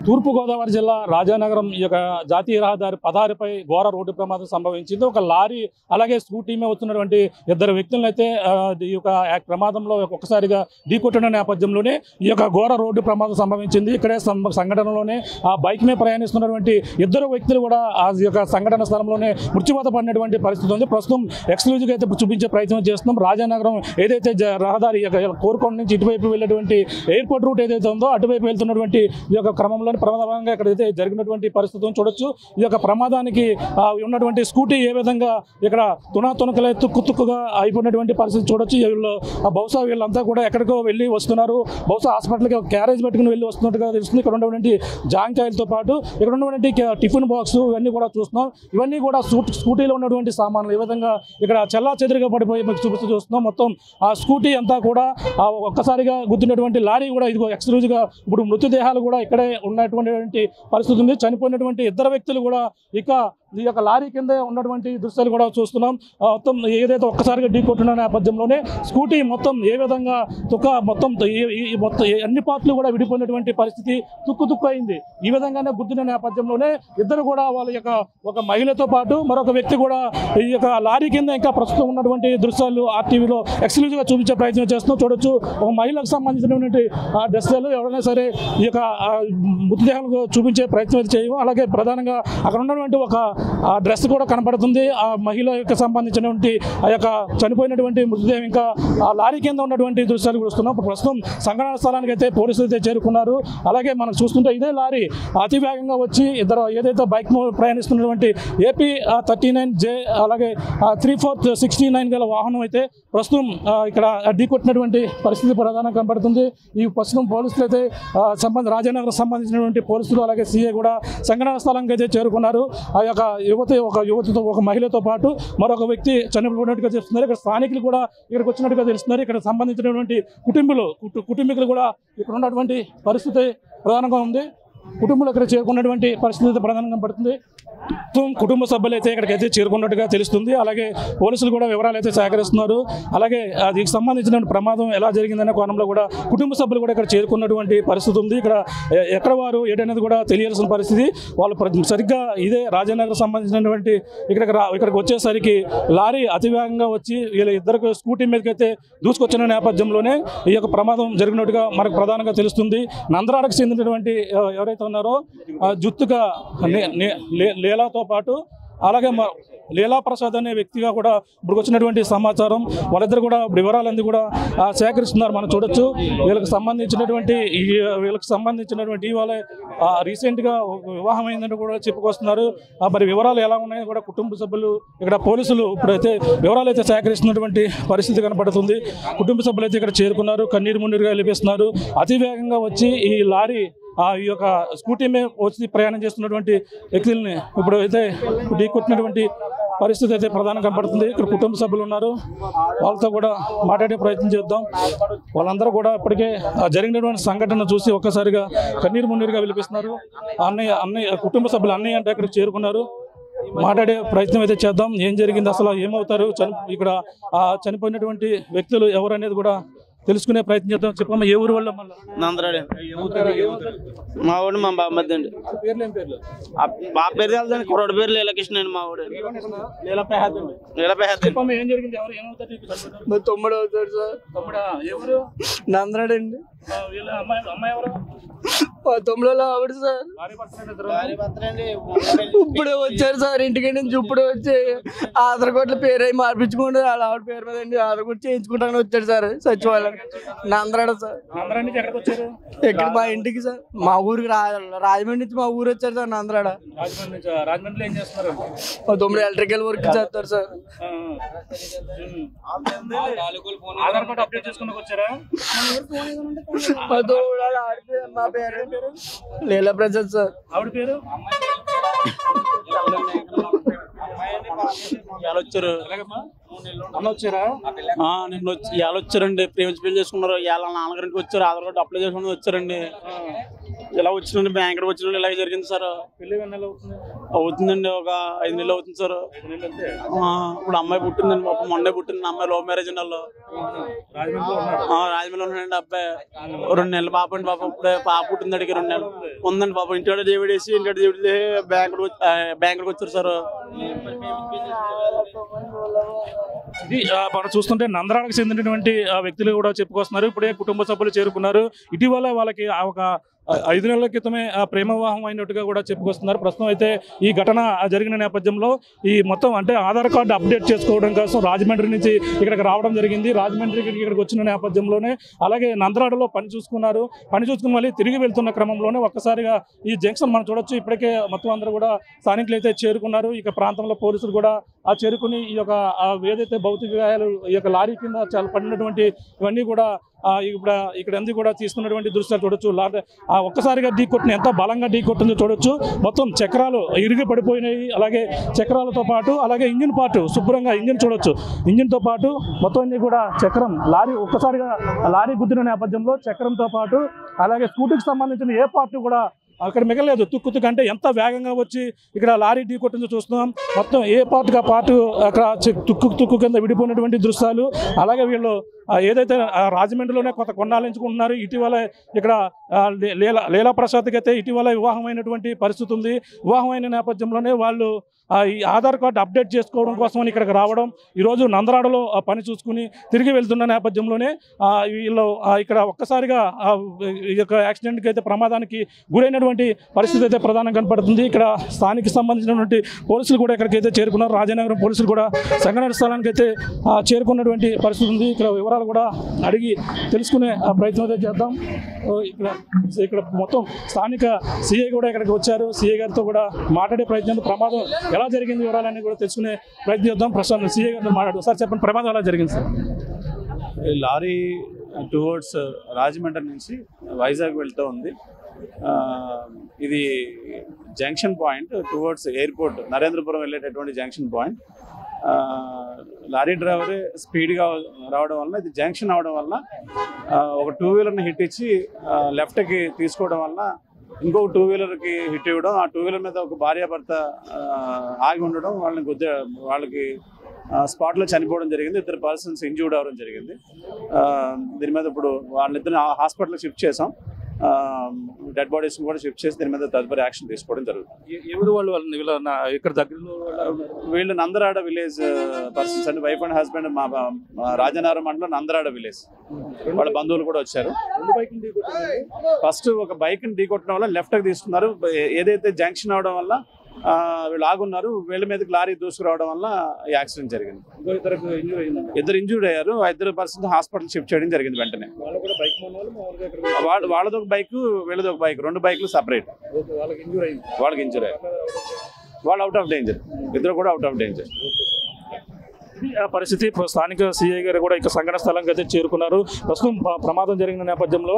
తూర్పుగోదావరి జిల్లా రాజానగరం ఈ యొక్క జాతీయ రహదారి 16పై ఘోర రోడ్డు ప్రమాదం సంభవించింది. ఒక లారీ అలాగే స్కూటీ మీద వస్తున్నటువంటి ఇద్దరు వ్యక్తులను అయితే ఈ యొక్క ప్రమాదంలో ఒక్కసారిగా ఢీకొట్టిన నేపథ్యంలోనే ఈ యొక్క ఘోర రోడ్డు ప్రమాదం సంభవించింది. ఇక్కడే సంఘటనలోనే ఆ బైక్ మీద ప్రయాణిస్తున్నటువంటి ఇద్దరు వ్యక్తులు కూడా ఆ యొక్క సంఘటన స్థలంలోనే మృత్యువాత పడినటువంటి పరిస్థితి ఉంది. ప్రస్తుతం ఎక్స్క్లూజివ్గా అయితే చూపించే ప్రయత్నం చేస్తున్నాం. రాజానగరం ఏదైతే రహదారి కోరుకొండ నుంచి ఇటువైపు వెళ్ళేటువంటి ఎయిర్పోర్ట్ రూట్ ఏదైతే ఉందో అటువైపు వెళ్తున్నటువంటి ఈ యొక్క క్రమంలో ప్రమాదంగా ఇక్కడైతే జరిగినటువంటి పరిస్థితులను చూడొచ్చు. ఈ యొక్క ప్రమాదానికి ఉన్నటువంటి స్కూటీ ఏ విధంగా ఇక్కడ తునకలే తుక్కుగా అయిపోయినటువంటి పరిస్థితి చూడొచ్చు. బహుశా వీళ్ళంతా కూడా ఎక్కడికో వెళ్ళి వస్తున్నారు. బహుశా హాస్పిటల్కి క్యారేజ్ పెట్టుకుని వెళ్ళి వస్తున్నట్టుగా తెలుస్తుంది. ఇక్కడ ఉన్నటువంటి జాంకాయలతో పాటు ఇక్కడ ఉన్నటువంటి టిఫిన్ బాక్స్ ఇవన్నీ కూడా చూస్తున్నాం. ఇవన్నీ కూడా స్కూటీలో ఉన్నటువంటి సామాన్లు ఈ విధంగా ఇక్కడ చెల్లా చెదురుగా పడిపోయి చూస్తున్నాం. మొత్తం ఆ స్కూటీ అంతా కూడా ఒక్కసారిగా గుర్తున్నటువంటి లారీ కూడా ఇదిగో ఎక్స్క్లూజివ్గా ఇప్పుడు మృతదేహాలు కూడా ఇక్కడే ఉన్నటువంటి పరిస్థితి ఉంది. చనిపోయినటువంటి ఇద్దరు వ్యక్తులు కూడా ఇక ఈ యొక్క లారీ కింద ఉన్నటువంటి దృశ్యాలు కూడా చూస్తున్నాం. మొత్తం ఏదైతే ఒక్కసారిగా ఢీకొట్టిన నేపథ్యంలోనే స్కూటీ మొత్తం ఏ విధంగా మొత్తం అన్ని పార్ట్లు కూడా విడిపోయినటువంటి పరిస్థితి తుక్కు అయింది. ఈ విధంగానే గుర్తున్న నేపథ్యంలోనే ఇద్దరు కూడా వాళ్ళ యొక్క ఒక మహిళతో పాటు మరొక వ్యక్తి కూడా ఈ యొక్క లారీ కింద ఇంకా ప్రస్తుతం ఉన్నటువంటి దృశ్యాలు ఆర్టీవీలో ఎక్స్క్లూజివ్గా చూపించే ప్రయత్నం చేస్తున్నాం. చూడొచ్చు ఒక మహిళకు సంబంధించినటువంటి ఆ దృశ్యాలు ఎవరైనా సరే ఈ యొక్క మృతదేహాలు చూపించే ప్రయత్నం చేయము. అలాగే ప్రధానంగా అక్కడ ఉన్నటువంటి ఒక ఆ డ్రెస్ కూడా కనపడుతుంది. ఆ మహిళ యొక్క సంబంధించినటువంటి ఆ యొక్క చనిపోయినటువంటి మృతదేహం ఇంకా ఆ లారీ కింద ఉన్నటువంటి దృశ్యాలు చూస్తున్నాం. ప్రస్తుతం సంఘటన స్థలానికి అయితే పోలీసులు అయితే చేరుకున్నారు. అలాగే మనం చూస్తుంటే ఇదే లారీ అతి వేగంగా వచ్చి ఇద్దరు ఏదైతే బైక్ ప్రయాణిస్తున్నటువంటి ఏపీ 39J అలాగే 3469 గల వాహనం అయితే ప్రస్తుతం ఇక్కడ ఢీకొట్టినటువంటి పరిస్థితి ప్రధానంగా కనపడుతుంది. ఈ ప్రస్తుతం పోలీసులు అయితే రాజానగరం సంబంధించినటువంటి పోలీసులు అలాగే సీఏ కూడా సంఘటన స్థలానికి అయితే చేరుకున్నారు. ఆ యొక్క యువతితో ఒక మహిళతో పాటు మరొక వ్యక్తి చనిపోయినట్టుగా తెలుస్తున్నారు. ఇక్కడ స్థానికులు కూడా ఇక్కడికి వచ్చినట్టుగా తెలుస్తున్నారు. ఇక్కడ సంబంధించినటువంటి కుటుంబీకులు కూడా ఇక్కడ ఉన్నటువంటి పరిస్థితి ప్రధానంగా ఉంది. కుటుంబంలో ఇక్కడ చేరుకున్నటువంటి పరిస్థితి ప్రధానంగా పడుతుంది. కుటుంబ సభ్యులు అయితే ఇక్కడికైతే చేరుకున్నట్టుగా తెలుస్తుంది. అలాగే పోలీసులు కూడా వివరాలు అయితే సేకరిస్తున్నారు. అలాగే దీనికి సంబంధించిన ప్రమాదం ఎలా జరిగిందనే కోణంలో కూడా కుటుంబ సభ్యులు కూడా ఇక్కడ చేరుకున్నటువంటి పరిస్థితి ఉంది. ఇక్కడ ఎక్కడ వారు ఏంటనేది కూడా తెలియాల్సిన పరిస్థితి. వాళ్ళు సరిగ్గా ఇదే రాజానగర్ సంబంధించినటువంటి ఇక్కడికి వచ్చేసరికి లారీ అతివేగంగా వచ్చి వీళ్ళ ఇద్దరికి స్కూటీ మీదకైతే దూసుకొచ్చిన నేపథ్యంలోనే ఈ యొక్క ప్రమాదం జరిగినట్టుగా మనకు ప్రధానంగా తెలుస్తుంది. నంద్రాడకు చెందినటువంటి ఎవరైతే ఉన్నారో జుత్తుగా లీలాతో పాటు అలాగే లీలా ప్రసాద్ అనే వ్యక్తిగా కూడా ఇప్పుడు వచ్చినటువంటి సమాచారం వాళ్ళిద్దరు కూడా వివరాలన్నీ కూడా సేకరిస్తున్నారు. మనం చూడొచ్చు. వీళ్ళకి సంబంధించినటువంటి ఇవాళ రీసెంట్గా వివాహం అయిందని కూడా చెప్పుకొస్తున్నారు. మరి వివరాలు ఎలా ఉన్నాయో కూడా కుటుంబ సభ్యులు ఇక్కడ పోలీసులు ఇప్పుడైతే వివరాలు అయితే సేకరిస్తున్నటువంటి పరిస్థితి కనపడుతుంది. కుటుంబ సభ్యులు అయితే ఇక్కడ చేరుకున్నారు. కన్నీరు మున్నీరుగా వెళ్ళిపిస్తున్నారు. అతివేగంగా వచ్చి ఈ లారీ ఈ యొక్క స్కూటీ మీద వచ్చి ప్రయాణం చేస్తున్నటువంటి వ్యక్తుల్ని ఇప్పుడు అయితే ఢీకొట్టినటువంటి పరిస్థితి అయితే ప్రధానంగా కనపడుతుంది. ఇక్కడ కుటుంబ సభ్యులు ఉన్నారు. వాళ్ళతో కూడా మాట్లాడే ప్రయత్నం చేద్దాం. వాళ్ళందరూ కూడా ఇప్పటికే జరిగినటువంటి సంఘటన చూసి ఒక్కసారిగా కన్నీరు మున్నీరుగా విలిపిస్తున్నారు. అన్నయ్య కుటుంబ సభ్యులు అన్నయ్య అంటే ఇక్కడికి చేరుకున్నారు. మాట్లాడే ప్రయత్నం అయితే చేద్దాం. ఏం జరిగింది, అసలు ఏమవుతారు, ఇక్కడ చనిపోయినటువంటి వ్యక్తులు ఎవరు అనేది కూడా తెలుసుకునే ప్రయత్నం చేద్దాం. చెప్పమ్మా, ఏ ఊరు వల్ల? నంద్రాడే. మా ఊడు మా బామ్మద్ది అండి. బాబు పేరు తెలుదండి. కుర్రోడు పేరు లీలకృష్ణ అండి. మా ఊడు తమ్ముడు అవుతాడు సార్. నంద్రాడండి. తొమ్మిదిలో ఆవిడ సార్ ఇప్పుడే వచ్చారు సార్. ఇంటికి నుంచి ఇప్పుడే వచ్చి ఆధార్ కార్డులో పేరు అయి మార్పించుకుంటే వాళ్ళ ఆవిడ పేరు మీద అండి ఆధార్ కార్డు చేయించుకుంటాను వచ్చాడు సార్ సచివాలయం. నంద్రాడ సార్. ఎక్కడ మా ఇంటికి సార్, మా ఊరికి రాజమండ్రి నుంచి మా ఊరు వచ్చారు సార్. నంద్రాడ. తొమ్మిది ఎలక్ట్రికల్ వర్క్ చేస్తారు సార్. మా పేరు లీలా ప్రసాద్ సార్. ఆవిడ పేరు వచ్చారండి. ప్రేమించి పెళ్లి చేసుకున్నారు. ఇవాళ నాన్నగారింటికి వచ్చారు. ఆధార్ కార్డు అప్లై చేసుకుని వచ్చారండి. ఇలా వచ్చిన బ్యాంక్ వచ్చిన ఇలాగ జరిగింది సార్. అవుతుందండి, ఒక 5 నెలలు అవుతుంది సార్. ఇప్పుడు అమ్మాయి పుట్టిందండి, మొన్నే పుట్టింది అమ్మాయి. లవ్ మ్యారేజ్ వాళ్ళు రాజమండ్రిలో ఉన్నాడండి అబ్బాయి. 2 నెలలు పాప అండి. పాప ఇప్పుడే పాప పుట్టింది, అడిగి 2 నెలలు ఉందండి పాప. ఇంటికాడ డేవిడ్ వేసి ఇంటికాడ డేవిడ్ బ్యాంకుకి వచ్చారు సార్. ఇది మనం చూస్తుంటే నంద్రాలకు చెందినటువంటి వ్యక్తులు కూడా చెప్పుకొస్తున్నారు. ఇప్పుడే కుటుంబ సభ్యులు చేరుకున్నారు. ఇటీవల వాళ్ళకి ఒక 5 నెలల క్రితమే ప్రేమ వివాహం అయినట్టుగా కూడా చెప్పుకొస్తున్నారు. ప్రస్తుతం అయితే ఈ ఘటన జరిగిన నేపథ్యంలో ఈ మొత్తం అంటే ఆధార్ కార్డు అప్డేట్ చేసుకోవడం కోసం రాజమండ్రి నుంచి ఇక్కడికి రావడం జరిగింది. రాజమండ్రికి ఇక్కడికి వచ్చిన నేపథ్యంలోనే అలాగే నంద్రాడలో పని చూసుకుని మళ్ళీ తిరిగి వెళ్తున్న క్రమంలోనే ఒక్కసారిగా ఈ జంక్షన్ మనం చూడొచ్చు. ఇప్పటికే మొత్తం అందరూ కూడా స్థానికులు అయితే చేరుకున్నారు. ఇక ప్రాంతంలో పోలీసులు కూడా చేరుకుని ఈ యొక్క ఏదైతే భౌతిక గాయాలు ఈ యొక్క లారీ కింద చాలా పడినటువంటి ఇవన్నీ కూడా ఇక్కడ అన్ని కూడా తీసుకున్నటువంటి దృశ్యాలు చూడొచ్చు. ఒక్కసారిగా ఢీకొట్టిన ఎంత బలంగా ఢీకొట్టిందో చూడొచ్చు. మొత్తం చక్రాలు ఇరిగి పడిపోయినాయి. అలాగే చక్రాలతో పాటు అలాగే ఇంజిన్ పార్ట్ శుభ్రంగా ఇంజిన్ చూడొచ్చు. ఇంజిన్తో పాటు మొత్తం అన్ని కూడా చక్రం లారీ ఒక్కసారిగా లారీ గుద్దిన నేపథ్యంలో చక్రంతో పాటు అలాగే స్కూటీకి సంబంధించిన ఏ పార్ట్ కూడా అక్కడ మిగలేదు. తుక్కు అంటే ఎంత వేగంగా వచ్చి ఇక్కడ లారీ ఢీ కొట్టిందో చూస్తున్నాం. మొత్తం ఏ పార్ట్గా పార్ట్ అక్కడ తుక్కు కింద విడిపోయినటువంటి దృశ్యాలు. అలాగే వీళ్ళు ఏదైతే రాజమండ్రిలోనే కొన్నాళ్ళించుకుంటున్నారు. ఇటీవల ఇక్కడ లీలా ప్రసాద్కి అయితే ఇటీవల వివాహమైనటువంటి పరిస్థితి ఉంది. వివాహమైన నేపథ్యంలోనే వాళ్ళు ఈ ఆధార్ కార్డు అప్డేట్ చేసుకోవడం కోసమని ఇక్కడికి రావడం, ఈరోజు నంద్రాడలో పని చూసుకుని తిరిగి వెళ్తున్న నేపథ్యంలోనే వీళ్ళు ఇక్కడ ఒక్కసారిగా ఈ యొక్క యాక్సిడెంట్కి అయితే ప్రమాదానికి గురైనటువంటి పరిస్థితి అయితే ప్రధానంగా కనపడుతుంది. ఇక్కడ స్థానిక సంబంధించినటువంటి పోలీసులు కూడా ఇక్కడికైతే చేరుకున్నారు. రాజనగరం పోలీసులు కూడా సంఘటన స్థలానికి అయితే చేరుకున్నటువంటి పరిస్థితి ఉంది. ఇక్కడ వివరాలు కూడా అడిగి తెలుసుకునే ప్రయత్నం అయితే చేద్దాం. ఇక్కడ మొత్తం స్థానిక సిఐ కూడా ఇక్కడికి వచ్చారు. సిఐ గారితో కూడా మాట్లాడే ప్రయత్నం, ప్రమాదం ఎలా జరిగింది వివరాలన్నీ కూడా తెలుసుకునే ప్రయత్నం చేద్దాం. ప్రస్తుతం సిఐ గారితో మాట్లాడు. సార్ చెప్పండి, ప్రమాదం ఎలా జరిగింది సార్? లారీ టువర్డ్స్ రాజమండ్రి నుంచి వైజాగ్ వెళ్తూ ఉంది. ఇది junction point towards airport Narendrapuram వెళ్ళేటటువంటి జంక్షన్ పాయింట్. లారీ డ్రైవర్ స్పీడ్గా రావడం వల్ల ఇది జంక్షన్ అవడం వల్ల ఒక 2 వీలర్ని హిట్ ఇచ్చి లెఫ్ట్కి తీసుకోవడం వల్ల ఇంకొక 2 వీలర్కి హిట్ ఇవ్వడం, ఆ 2 వీలర్ మీద ఒక భార్యాభర్త ఆగి ఉండడం, వాళ్ళకి స్పాట్లో చనిపోవడం జరిగింది. 2 పర్సన్స్ ఇంజూర్డ్ అవ్వడం జరిగింది. దీని మీద ఇప్పుడు వాళ్ళిద్దరిని హాస్పిటల్కి షిఫ్ట్ చేసాం. డెడ్ బాడీస్ కూడా షిఫ్ట్ చేసి దీని మీద తదుపరి యాక్షన్ తీసుకోవడం జరుగుతుంది. ఎవరు వాళ్ళు ఇక్కడ దగ్గరలో వీళ్ళు నందరాడ విలేజ్ పర్సన్స్ అండి. Wife and husband. మా రాజనగరం మండలం నందరాడ విలేజ్. వాళ్ళ బంధువులు కూడా వచ్చారు. ఫస్ట్ ఒక బైక్ని ఢీకొట్టడం వల్ల లెఫ్ట్కి తీసుకున్నారు. ఏదైతే జంక్షన్ అవడం వల్ల వీళ్ళు ఆగున్నారు. వీళ్ళ మీదకి లారీ దూసుకురావడం వల్ల ఈ యాక్సిడెంట్ జరిగింది. 2 ఇంజూర్డ్ అయ్యారు. 2 పర్సన్స్ హాస్పిటల్ షిఫ్ట్ చేయడం జరిగింది వెంటనే. వాళ్ళది ఒక బైక్, వీళ్ళది ఒక బైక్, 2 బైక్లు సపరేట్. వాళ్ళకి ఇంజూర్ అయ్యారు. వాళ్ళు అవుట్ ఆఫ్ డేంజర్. ఇద్దరు కూడా అవుట్ ఆఫ్ డేంజర్. పరిస్థితి స్థానిక సిఐ గారు కూడా ఇక సంఘటన స్థలంకి అయితే చేరుకున్నారు. ప్రస్తుతం ప్రమాదం జరిగిన నేపథ్యంలో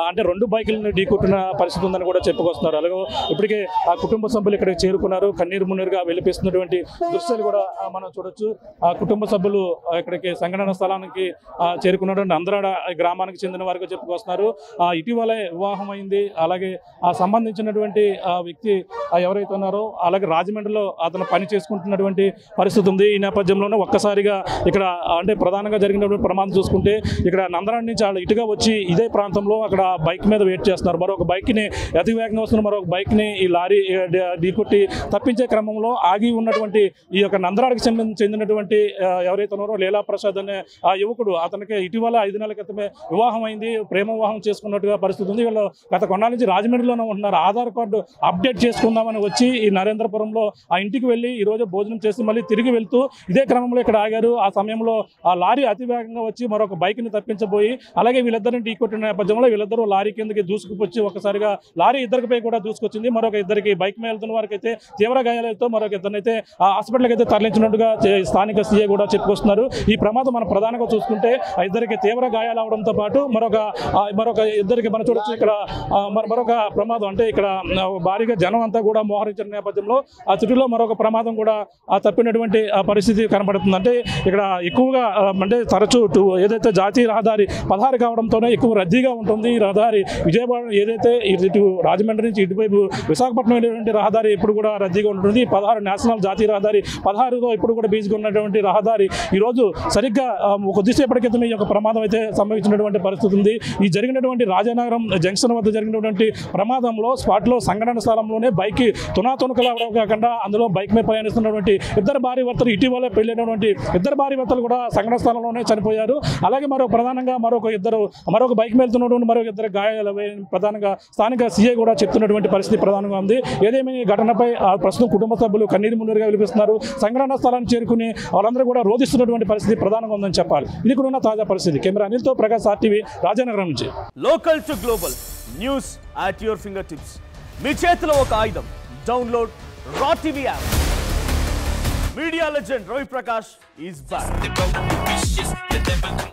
అంటే 2 బైకులను ఢీకొట్టిన పరిస్థితి ఉందని కూడా చెప్పుకొస్తున్నారు. అలాగే ఇప్పటికే ఆ కుటుంబ సభ్యులు ఇక్కడికి చేరుకున్నారు. కన్నీరు మున్నీరుగా వెలిపిస్తున్నటువంటి దృశ్యాలు కూడా మనం చూడొచ్చు. ఆ కుటుంబ సభ్యులు ఇక్కడికి సంఘటన స్థలానికి చేరుకున్నటువంటి నంద్రాడ గ్రామానికి చెందిన వారికి చెప్పుకొస్తున్నారు. ఇటీవలే వివాహం అయింది. అలాగే ఆ సంబంధించినటువంటి వ్యక్తి ఎవరైతే ఉన్నారో అలాగే రాజమండ్రిలో అతను పని చేసుకుంటున్నటువంటి పరిస్థితి ఉంది. ఈ నేపథ్యంలోనే ఒక్కసారిగా ఇక్కడ అంటే ప్రధానంగా జరిగినటువంటి ప్రమాదం చూసుకుంటే ఇక్కడ నంద్రాడ నుంచి వాళ్ళు ఇటుగా వచ్చి ఇదే ప్రాంతంలో అక్కడ బైక్ మీద వెయిట్ చేస్తున్నారు. మరొక బైక్ని అతి వేగంగా వస్తున్న మరొక బైక్ని ఈ లారీ ఢీకొట్టి తప్పించే క్రమంలో ఆగి ఉన్నటువంటి ఈ యొక్క నంద్రాడకి చెందినటువంటి ఎవరైతే ఉన్నారో లీలా ప్రసాద్ అనే ఆ యువకుడు, అతనికి ఇటీవల 5 నెలల క్రితమే వివాహం అయింది. ప్రేమ వివాహం చేసుకున్నట్టుగా పరిస్థితి ఉంది. వీళ్ళు గత కొన్నాళ్ళ నుంచి రాజమండ్రిలోనే ఉంటున్నారు. ఆధార్ కార్డు అప్డేట్ చేసుకుందామని వచ్చి ఈ నరేంద్రపురంలో ఆ ఇంటికి వెళ్ళి ఈరోజు భోజనం చేసి మళ్ళీ తిరిగి వెళ్తూ ఇదే క్రమంలో ఇక్కడ ఆగారు. ఆ సమయంలో ఆ లారీ అతి వేగంగా వచ్చి మరొక బైక్ని తప్పించబోయి అలాగే వీళ్ళిద్దరిని ఢీకొట్టిన నేపథ్యంలో వీళ్ళిద్దరూ లారీ కిందకి దూసుకుపోయి ఒకసారిగా లారీ ఇద్దరిపై కూడా దూసుకొచ్చింది. మరొక ఇద్దరికి బైక్ మీద వెళ్తున్న వారికి అయితే తీవ్ర గాయాలతో మరొక ఇద్దరినైతే ఆ హాస్పిటల్కి అయితే తరలించినట్టుగా స్థానిక సీఏ కూడా చెప్పుకొస్తున్నారు. ఈ ప్రమాదం మనం ప్రధానంగా చూసుకుంటే ఆ ఇద్దరికి తీవ్ర గాయాలు అవడంతో పాటు మరొక ఇద్దరికి మనం చూడొచ్చు. ఇక్కడ మరొక ప్రమాదం అంటే ఇక్కడ భారీగా జనం అంతా కూడా మోహరించిన నేపథ్యంలో ఆ చుట్టూలో మరొక ప్రమాదం కూడా తప్పినటువంటి పరిస్థితి కనబడుతుంది. కనిపిస్తుంది. అంటే ఇక్కడ ఎక్కువగా అంటే తరచూ ఏదైతే జాతీయ రహదారి 16 కావడంతోనే ఎక్కువ రద్దీగా ఉంటుంది. ఈ రహదారి విజయవాడ ఏదైతే ఇటు రాజమండ్రి నుంచి ఇటువైపు విశాఖపట్నం వెళ్ళేటువంటి రహదారి ఎప్పుడు కూడా రద్దీగా ఉంటుంది. 16 నేషనల్ జాతీయ రహదారి 16తో ఇప్పుడు కూడా బీచ్గా ఉన్నటువంటి రహదారి ఈరోజు సరిగ్గా కొద్దిసేపటి క్రితం ఈ యొక్క ప్రమాదం అయితే సంభవించినటువంటి పరిస్థితి ఉంది. ఈ జరిగినటువంటి రాజానగరం జంక్షన్ వద్ద జరిగినటువంటి ప్రమాదంలో స్పాట్లో సంఘటన స్థలంలోనే బైక్ తునాతునకలు అవడం కాకుండా అందులో బైక్ మీద ప్రయాణిస్తున్నటువంటి ఇద్దరు భార్యాభర్తలు ఇటీవలే పెళ్ళైనటువంటి ఇద్దరు భార్యాభర్తలు కూడా సంఘటన స్థలంలోనే చనిపోయారు. అలాగే ప్రధానంగా మరొక బైక్ వెళ్తున్నటువంటి మరొక ఇద్దరు గాయాలు ప్రధానంగా స్థానిక సీఐ కూడా చెప్తున్నటువంటి పరిస్థితి ప్రధానంగా ఉంది. ఏదేమైనా ఈ ఘటనపై ప్రస్తుతం కుటుంబ సభ్యులు కన్నీరు మున్నీరుగా వినిపిస్తున్నారు. సంఘటన స్థలాన్ని చేరుకుని వాళ్ళందరూ కూడా రోధిస్తున్నటువంటి పరిస్థితి ప్రధానంగా ఉందని చెప్పాలి. ఇది కూడా ఉన్న తాజా పరిస్థితి. కెమెరా అనిల్తో ప్రకాష్ RTV రాజానగరం నుంచి. Local to global news at your fingertips. మీ చేతిలో ఒక ఆయుధం. Download Raw TV app. Media legend Ravi Prakash is back.